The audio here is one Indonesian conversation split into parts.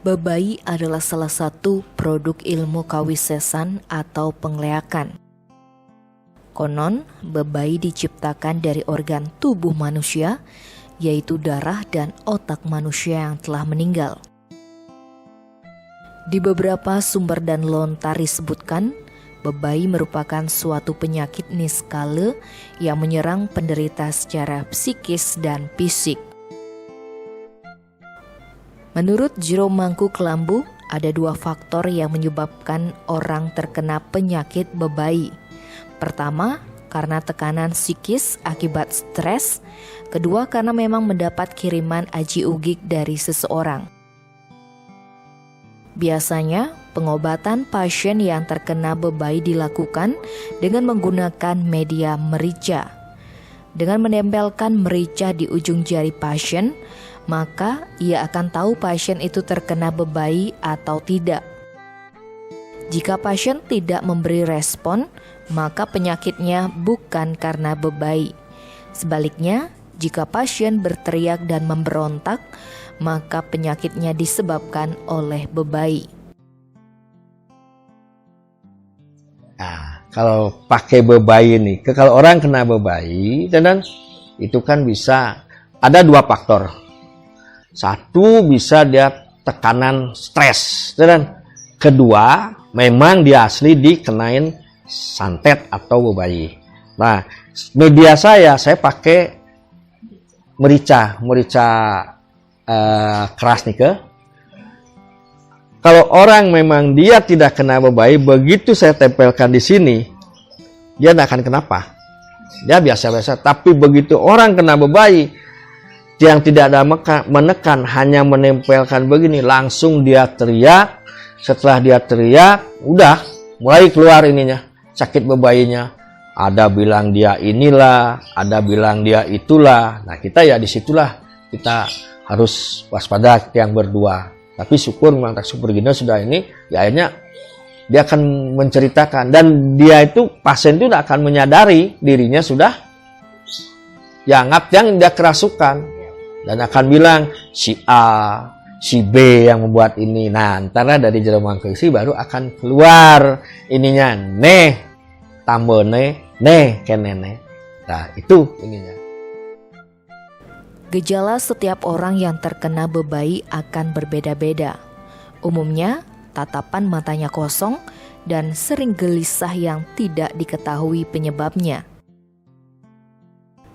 Bebai adalah salah satu produk ilmu kawisesan atau pengleakan. Konon, bebai diciptakan dari organ tubuh manusia, yaitu darah dan otak manusia yang telah meninggal. Di beberapa sumber dan lontar disebutkan, bebai merupakan suatu penyakit niskale yang menyerang penderita secara psikis dan fisik. Menurut Jero Mangku Kelambu, ada dua faktor yang menyebabkan orang terkena penyakit bebai. Pertama, karena tekanan psikis akibat stres. Kedua, karena memang mendapat kiriman aji ugik dari seseorang. Biasanya, pengobatan pasien yang terkena bebai dilakukan dengan menggunakan media merica. Dengan menempelkan merica di ujung jari pasien, maka ia akan tahu pasien itu terkena bebai atau tidak. Jika pasien tidak memberi respon, maka penyakitnya bukan karena bebai. Sebaliknya, jika pasien berteriak dan memberontak, maka penyakitnya disebabkan oleh bebai. Nah, kalau pakai bebai ini, kalau orang kena bebai, dan itu kan bisa ada dua faktor. Satu, bisa dia tekanan stres, dan kedua, memang dia asli dikenain santet atau bebai. Nah, media saya pakai merica keras nih ke. Kalau orang memang dia tidak kena bebai, begitu saya tempelkan di sini, dia tidak akan kenapa. Dia biasa-biasa. Tapi begitu orang kena bebai, yang tidak ada menekan, hanya menempelkan begini, langsung dia teriak. Setelah dia teriak, udah mulai keluar ininya, sakit bebainya. Ada bilang dia inilah, ada bilang dia itulah. Nah, kita ya disitulah kita harus waspada yang berdua. Tapi syukur memang tak syukur gini sudah ini, ya akhirnya dia akan menceritakan, dan dia itu pasien itu tidak akan menyadari dirinya sudah yang dia kerasukan, dan akan bilang si A, si B yang membuat ini. Nah, antara dari Jero Mangku baru akan keluar ininya, tambah kenene. Nah, itu ininya. Gejala setiap orang yang terkena bebai akan berbeda-beda. Umumnya, tatapan matanya kosong dan sering gelisah yang tidak diketahui penyebabnya.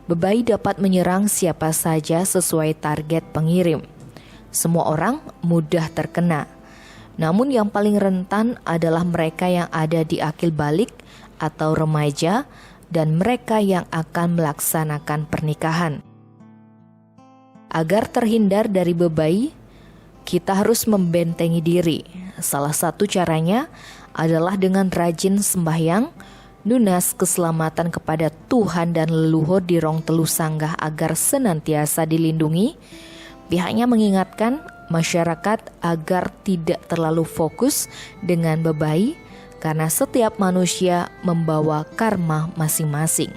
Bebai dapat menyerang siapa saja sesuai target pengirim. Semua orang mudah terkena. Namun yang paling rentan adalah mereka yang ada di akil balik atau remaja dan mereka yang akan melaksanakan pernikahan. Agar terhindar dari bebai, kita harus membentengi diri. Salah satu caranya adalah dengan rajin sembahyang, nunas keselamatan kepada Tuhan dan leluhur di rong telu sanggah agar senantiasa dilindungi. Pihaknya mengingatkan masyarakat agar tidak terlalu fokus dengan bebai, karena setiap manusia membawa karma masing-masing.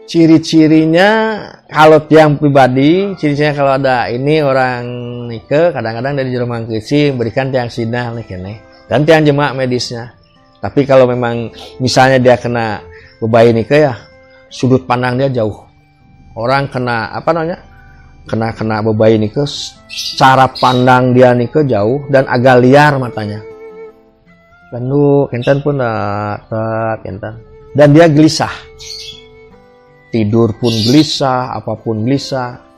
Ciri-cirinya kalau tiang pribadi, ciri-cirinya kalau ada ini orang nike, kadang-kadang dari Jero Mangku berikan tiang sinah nih kene, dan tiang jemaah medisnya. Tapi kalau memang misalnya dia kena bebai nike ya, sudut pandang dia jauh. Orang kena kena bebai nike, cara pandang dia nike jauh dan agak liar matanya. Lalu kenten pun kenten, dan dia gelisah. Tidur pun gelisah, apapun gelisah.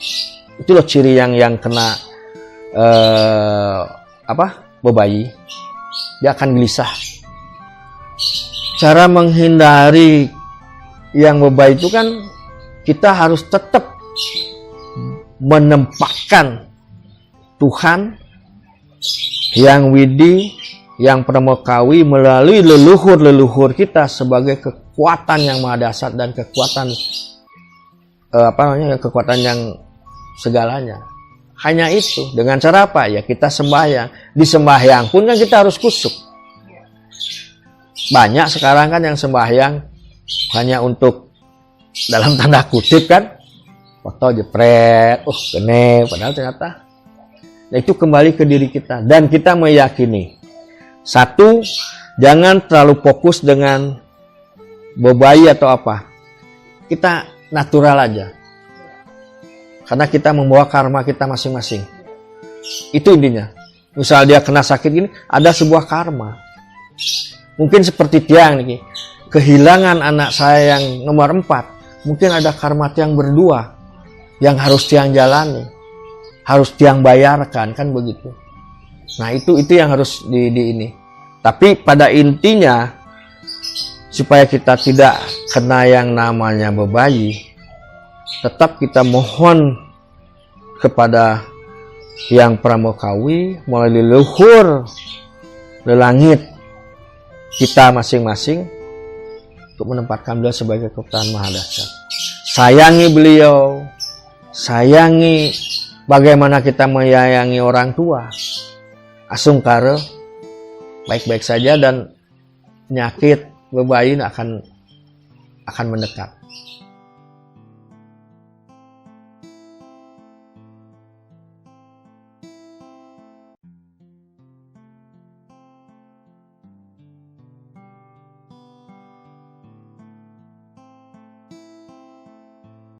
Itu loh ciri yang kena bebai. Dia akan gelisah. Cara menghindari yang bebai itu kan kita harus tetap menempatkan Tuhan yang widi, yang pramukawi melalui leluhur-leluhur kita sebagai kekuatan yang maha dasar dan kekuatan kekuatan yang segalanya. Hanya itu. Dengan cara apa? Ya kita sembahyang. Di sembahyang pun kan kita harus kusyuk. Banyak sekarang kan yang sembahyang hanya untuk dalam tanda kutip kan, foto jepret, gene, padahal ternyata Nah, itu kembali ke diri kita dan kita meyakini. Satu, jangan terlalu fokus dengan bebayi atau apa. Kita natural aja. Karena kita membawa karma kita masing-masing. Itu intinya. Misal dia kena sakit gini, ada sebuah karma. Mungkin seperti Tiang nih, kehilangan anak saya yang nomor 4. Mungkin ada karma Tiang berdua yang harus Tiang jalani. Harus Tiang bayarkan, kan begitu. Nah, itu yang harus di ini. Tapi pada intinya, supaya kita tidak kena yang namanya bebayi, tetap kita mohon kepada yang pramukawi melalui leluhur lelangit kita masing-masing untuk menempatkan beliau sebagai Keputaan Mahadasar. Sayangi beliau, sayangi bagaimana kita menyayangi orang tua. Asungkara baik-baik saja dan penyakit bebayi akan mendekat.